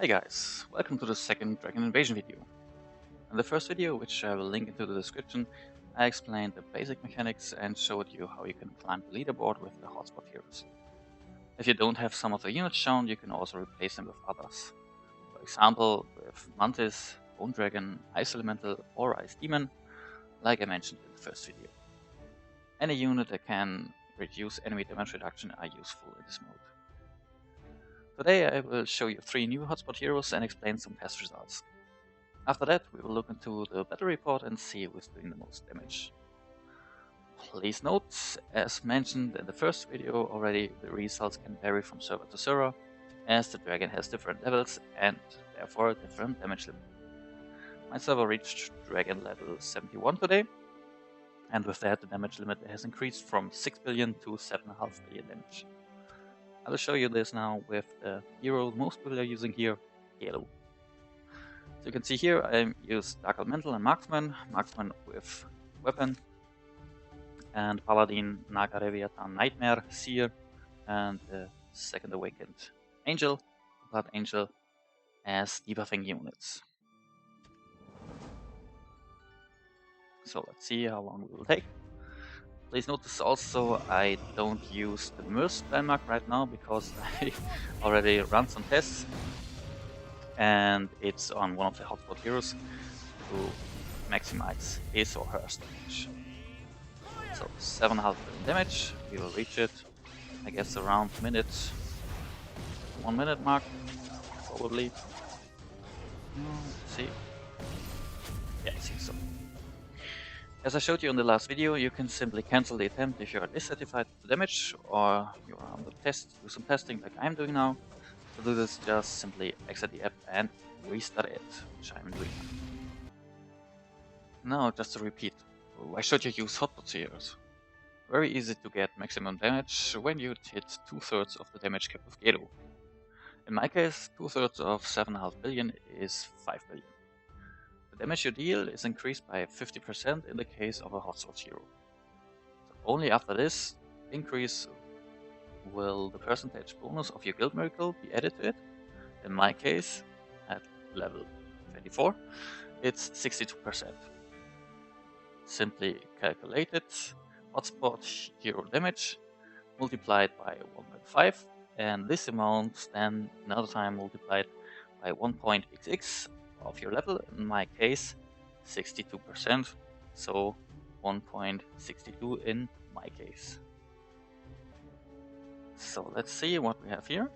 Hey guys, welcome to the second Dragon Invasion video. In the first video, which I will link into the description, I explained the basic mechanics and showed you how you can climb the leaderboard with the hotspot heroes. If you don't have some of the units shown, you can also replace them with others. For example, with Mantis, Bone Dragon, Ice Elemental or Ice Demon, like I mentioned in the first video. Any unit that can reduce enemy damage reduction are useful in this mode. Today I will show you 3 new hotspot heroes and explain some test results. After that, we will look into the battle report and see who is doing the most damage. Please note, as mentioned in the first video already, the results can vary from server to server, as the dragon has different levels and therefore different damage limit. My server reached dragon level 71 today, and with that the damage limit has increased from 6 billion to 7.5 billion damage. I will show you this now with the hero most people are using here, Yellow. So you can see here I use Dark Elemental and Marksman with Weapon, and Paladin, Naga Leviathan, Nightmare, Seer, and the Second Awakened Angel, Blood Angel, as debuffing units. So let's see how long it will take. Please notice also I don't use the Mirth spellmark right now because I already run some tests and it's on one of the hotspot heroes to maximize his or her damage. So 7.5 billion damage, we will reach it, I guess around 1 minute mark, probably. Let's see. Yeah, I think so. As I showed you in the last video, you can simply cancel the attempt if you are dissatisfied with the damage or you are on the test, do some testing like I'm doing now. To do this, just simply exit the app and restart it, which I'm doing. Now, just to repeat, why should you use hotspot heroes? Very easy to get maximum damage when you hit 2/3 of the damage cap of Gedo. In my case, 2/3 of 7.5 billion is 5 billion. The damage you deal is increased by 50% in the case of a hotspot hero. So only after this increase will the percentage bonus of your guild miracle be added to it. In my case, at level 24, it's 62%. Simply calculate it, hotspot hero damage multiplied by 1.5, and this amount then another time multiplied by 1.xx of your level, in my case 62%, so 1.62 in my case. So let's see what we have here.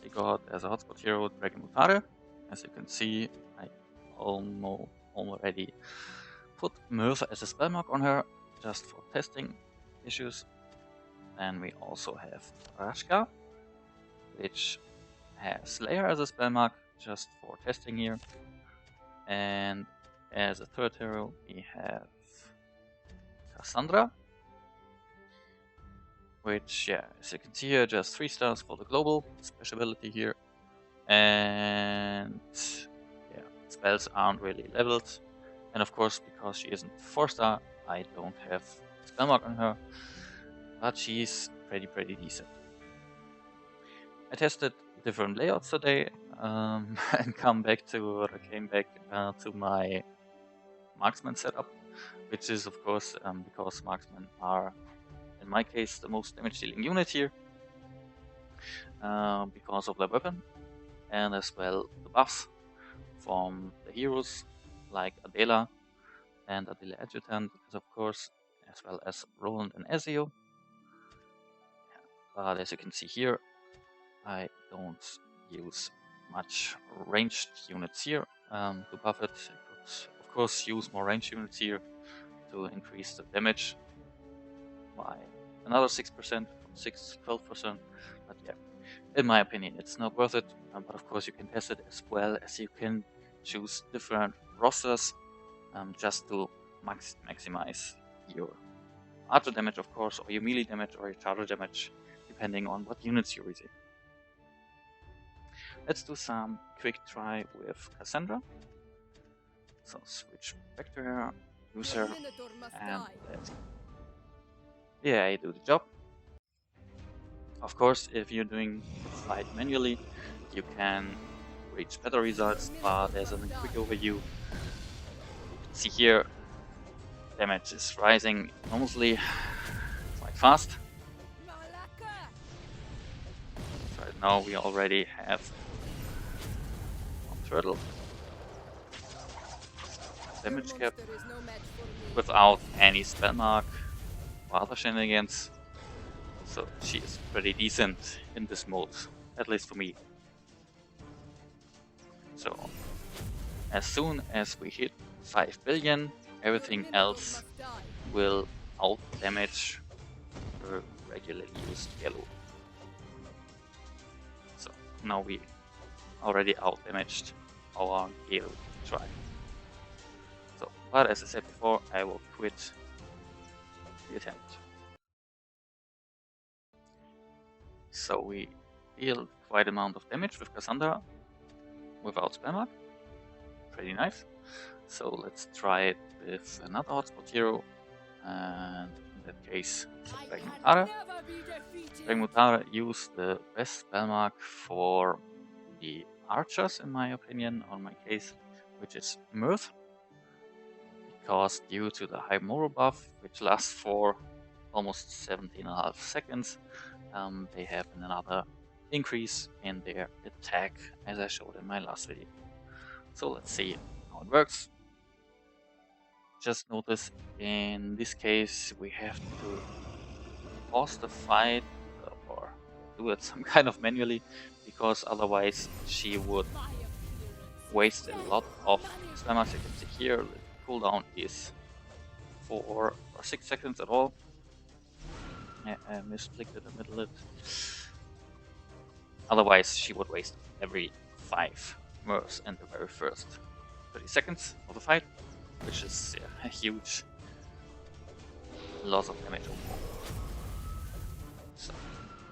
We got as a hotspot hero Dragon Mutare. As you can see, I already put Mirth as a spellmark on her just for testing issues. Then we also have Rashka, which has Slayer as a spellmark just for testing here. And as a third hero, we have Cassandra, which, yeah, as you can see here, just 3 stars for the global speciality here. And yeah, spells aren't really leveled. And of course, because she isn't 4-star, I don't have spellmark on her, but she's pretty decent. I tested different layouts today and came back to my marksman setup, which is of course because marksmen are, in my case, the most damage dealing unit here because of their weapon and as well the buffs from the heroes like Adela and Adela Adjutant, of course, as well as Roland and Ezio. But as you can see here, I don't use much ranged units here to buff it. I could, of course, use more ranged units here to increase the damage by another 6%, 6 to 12%. But yeah, in my opinion, it's not worth it. But of course, you can test it as well as you can choose different rosters just to maximize your archer damage, of course, or your melee damage or your charger damage, depending on what units you're using. Let's do some quick try with Cassandra. So switch back to her, use her, and let's... yeah, I do the job. Of course, if you're doing the fight manually, you can reach better results, but as a quick overview, you can see here damage is rising enormously, quite fast. Right now we already have one turtle damage cap without any spell mark or other shenanigans, so she is pretty decent in this mode, at least for me. So as soon as we hit 5 billion, everything else will out damage her regularly used yellow. So now we already out damaged our yellow try. So, but as I said before, I will quit the attempt. So we deal quite amount of damage with Cassandra without spell mark. Pretty nice. So let's try it with another hotspot hero, and in that case, Dragon Mutare. Dragon Mutare used the best spell mark for the archers, in my opinion, on my case, which is Mirth. Because due to the high Moro buff, which lasts for almost 17.5 seconds, they have another increase in their attack, as I showed in my last video. So let's see how it works. Just notice in this case we have to pause the fight or do it some kind of manually, because otherwise she would waste a lot of spell marks. You can see here the cooldown is 4 or 6 seconds at all. I misclicked it in the middle of it. Otherwise she would waste every 5 Mirths in the very first 30 seconds of the fight, which is a huge loss of damage overall. So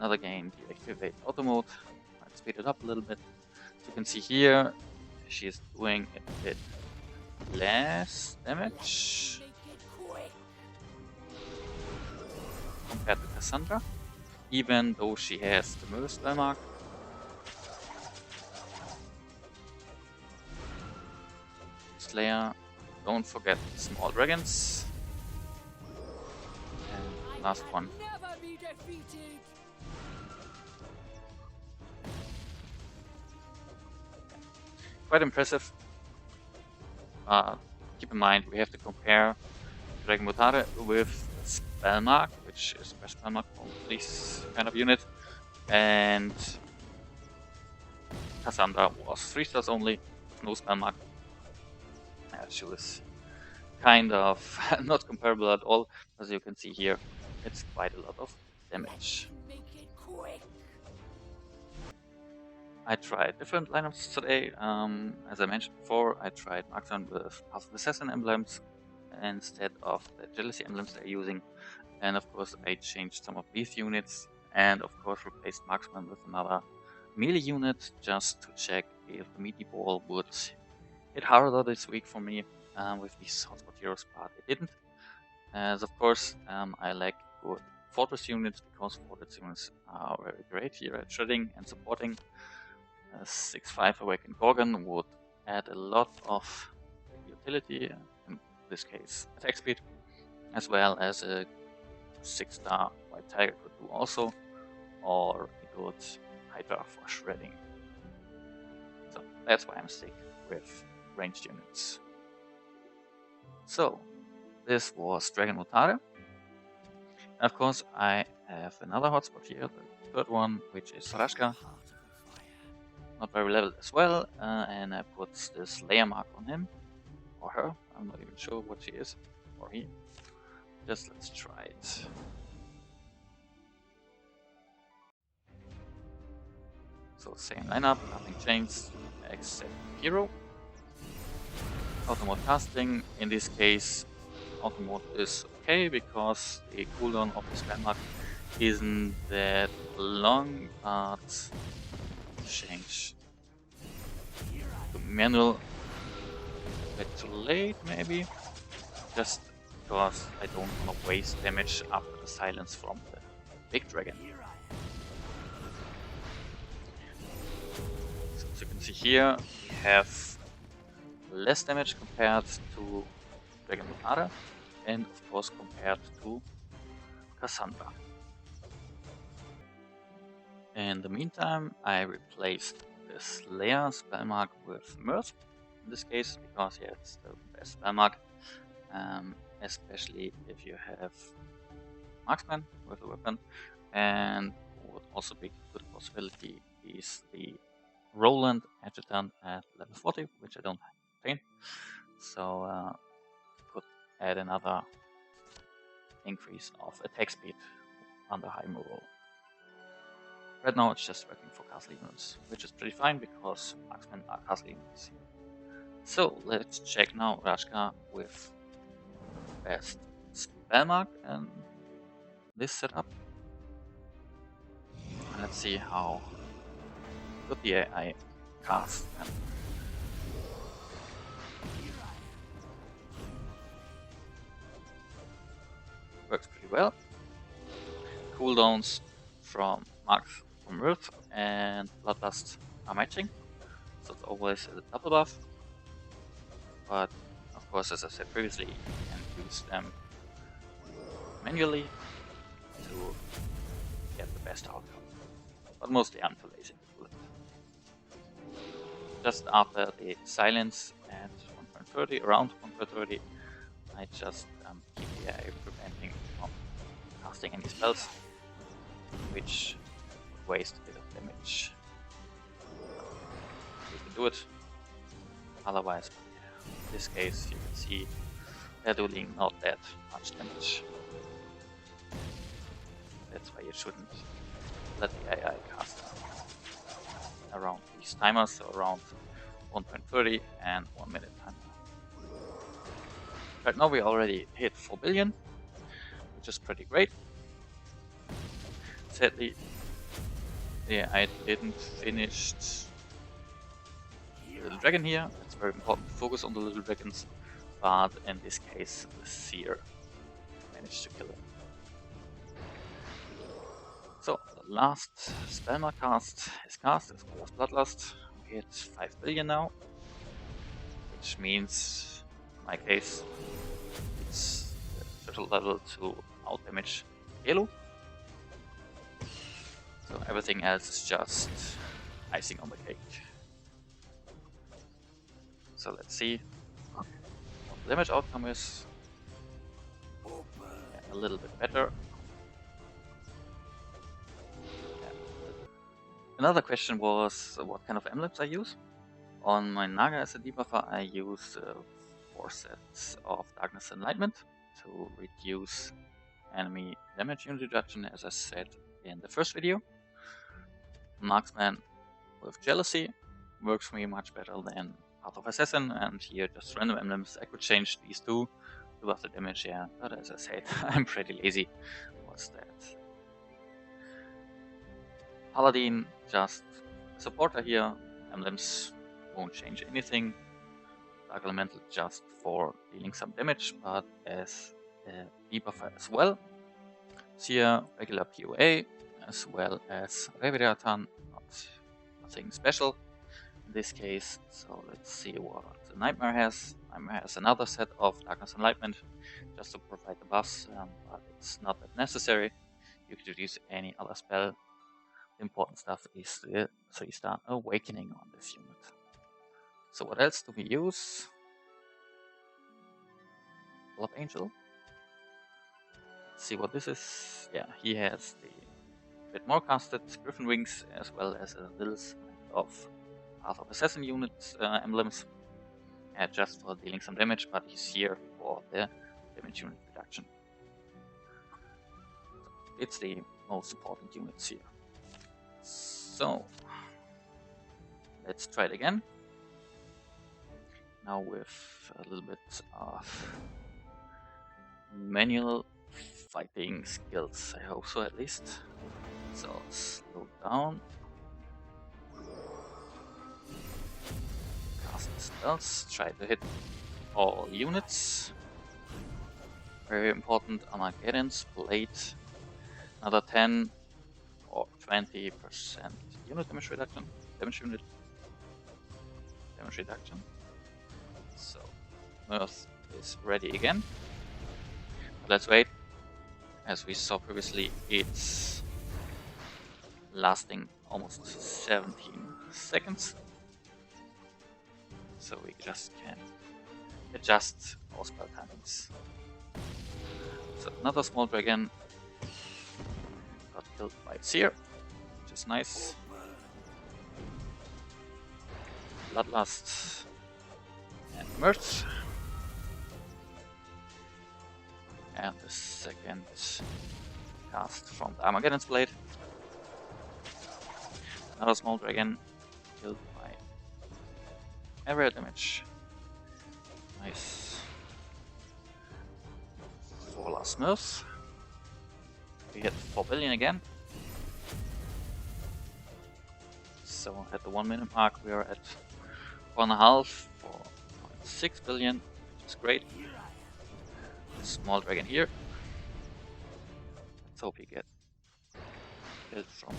another game, deactivate auto mode. I'll speed it up a little bit. As you can see here, she's doing a bit less damage compared to Cassandra, even though she has the Mirth spell mark. Slayer, don't forget small dragons. And last one. Quite impressive. Keep in mind we have to compare Dragon Mutare with Spellmark, which is best spellmark for this kind of unit, and Cassandra was 3 stars only, with no spellmark. She was kind of not comparable at all. As you can see here, it's quite a lot of damage. I tried different lineups today. As I mentioned before, I tried Marksman with Path of Assassin emblems instead of the Jealousy emblems they're using. And of course I changed some of these units, and of course replaced Marksman with another melee unit just to check if the meleeball would hit harder this week for me with these hotspot heroes, but it didn't. As of course I like good fortress units, because fortress units are very great here at shredding and supporting. 6-5 Awakened Gorgon would add a lot of utility, in this case attack speed, as well as a 6-star White Tiger could do also, or a good Hydra for shredding. So that's why I'm sticking with ranged units. So this was Dragon Mutare. Of course I have another hotspot here, the third one, which is Rashka. Not very leveled as well, and I put this layer mark on him, or her. I'm not even sure what she is, or he. Just let's try it. So same lineup, nothing changed except hero. Auto mode casting, in this case auto mode is okay because the cooldown of the spell mark isn't that long, but change to manual a bit too late maybe, just because I don't want to waste damage after the silence from the big dragon. So you can see here, we have less damage compared to Dragon Ada, and of course compared to Cassandra. In the meantime, I replaced the Slayer spellmark with Mirth, in this case, because yeah, it's the best spellmark, especially if you have Marksman with a weapon, and what also be a good possibility is the Roland Adjutant at level 40, which I don't have, so could add another increase of attack speed under high removal. Right now it's just working for castle units, which is pretty fine because marksmen are castle units. So let's check now Rashka with best spellmark and this setup. And let's see how good the AI cast and works pretty well. Cooldowns from Marks from Earth and Bloodlust are matching, so it's always a double buff. But of course, as I said previously, you can use them manually to get the best outcome. But mostly I'm too lazy to do it. Just after the silence at 1.30, around 1.30, I just keep the AI preventing from casting any spells, which would waste a bit of damage. You can do it. Otherwise, in this case, you can see they're doing not that much damage. That's why you shouldn't let the AI cast around these timers, so around 1.30 and 1 minute timer. Right now we already hit 4 billion, which is pretty great. Sadly, yeah, I didn't finish the little dragon here. It's very important to focus on the little dragons, but in this case the seer managed to kill him. So the last spellmark cast is Color's Bloodlust. We hit 5 billion now, which means in my case it's the turtle level to outdamage Elo. So everything else is just icing on the cake. So let's see what the damage outcome is. Yeah, a little bit better. Yeah. Another question was what kind of emblems I use. On my Naga as a debuffer I use 4 sets of Darkness Enlightenment to reduce enemy damage unit reduction, as I said in the first video. Marksman with Jealousy works for me much better than Path of Assassin, and here just random emblems. I could change these two to buff the damage, yeah, but as I said, I'm pretty lazy. What's that? Paladin, just supporter here. Emblems won't change anything. Dark Elemental just for dealing some damage, but as a debuffer as well. Seer, regular POA, as well as Reviratan, nothing special in this case. So let's see what the Nightmare has. Nightmare has another set of Darkness Enlightenment just to provide the buffs, but it's not that necessary. You could use any other spell. The important stuff is the 3-star Awakening on this unit. So what else do we use? Blood Angel. Let's see what this is. Yeah, he has the bit more casted Griffin Wings as well as a little of Path of Assassin unit emblems, just for dealing some damage, but he's here for the damage unit reduction. So it's the most important units here. So let's try it again. Now with a little bit of manual fighting skills, I hope so at least. So slow down. Cast spells, try to hit all units. Very important, Armageddon's Blade. Another 10 or 20% unit damage reduction. Damage unit. damage reduction. So Mirth is ready again. But let's wait. As we saw previously, it's lasting almost 17 seconds. So we just can adjust our spell timings. So another small dragon got killed by Seer, which is nice. Bloodlust and Mirth. And the second cast from the Armageddon's Blade. Another small dragon killed by area damage. Nice. 4 last Mirth. We hit 4 billion again. So at the 1 minute mark we are at 1.5 for 6 billion, which is great. Small dragon here. Let's hope he gets killed from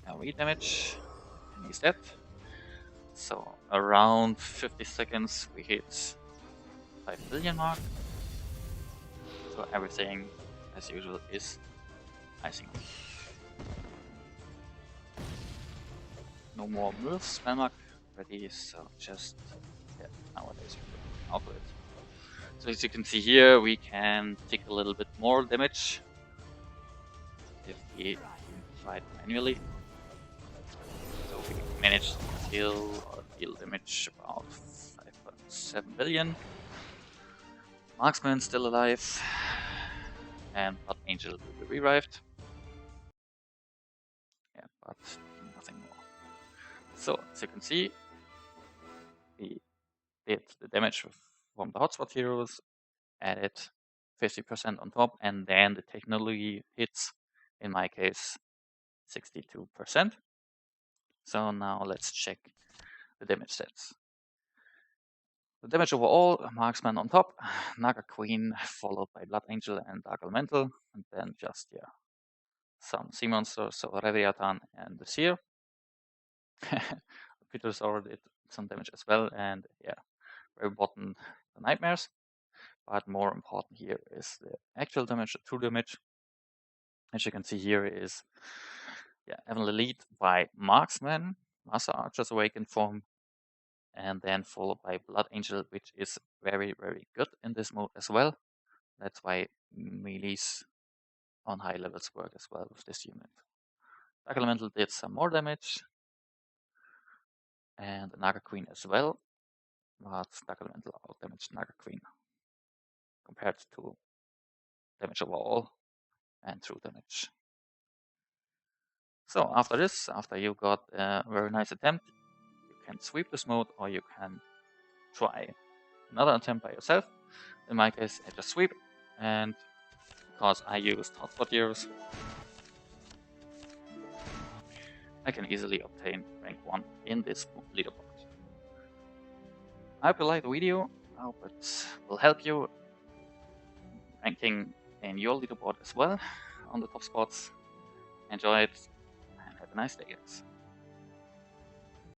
AoE damage, and he's dead. So around 50 seconds we hit 5 billion mark. So everything, as usual, is icing on. No more Mirth spell mark ready, so just nowadays we output it. So as you can see here, we can take a little bit more damage if we fight manually. So we manage to kill or deal damage about 5.7 billion. Marksman still alive, and Blood Angel will be revived. Yeah, but nothing more. So as you can see, we did the damage from the hotspot heroes, added 50% on top, and then the technology hits, in my case, 62%. So now let's check the damage stats. The damage overall, Marksman on top, Naga Queen followed by Blood Angel and Dark Elemental, and then just, some sea monsters, so Reviathan and the Seer. Petersaur did some damage as well, and very important, the Nightmares. But more important here is the actual damage, the true damage. As you can see here is heavily lead by Marksman, Master Archer's Awakened form, and then followed by Blood Angel, which is very, very good in this mode as well. That's why melees on high levels work as well with this unit. Dark Elemental did some more damage, and Naga Queen as well, but Dark Elemental outdamaged Naga Queen compared to damage overall and true damage. So after this, after you got a very nice attempt, you can sweep this mode, or you can try another attempt by yourself. In my case, I just sweep, and because I used hotspot heroes, I can easily obtain rank 1 in this leaderboard. I hope you liked the video. I hope it will help you ranking in your leaderboard as well on the top spots. Enjoy it, and have a nice day, guys.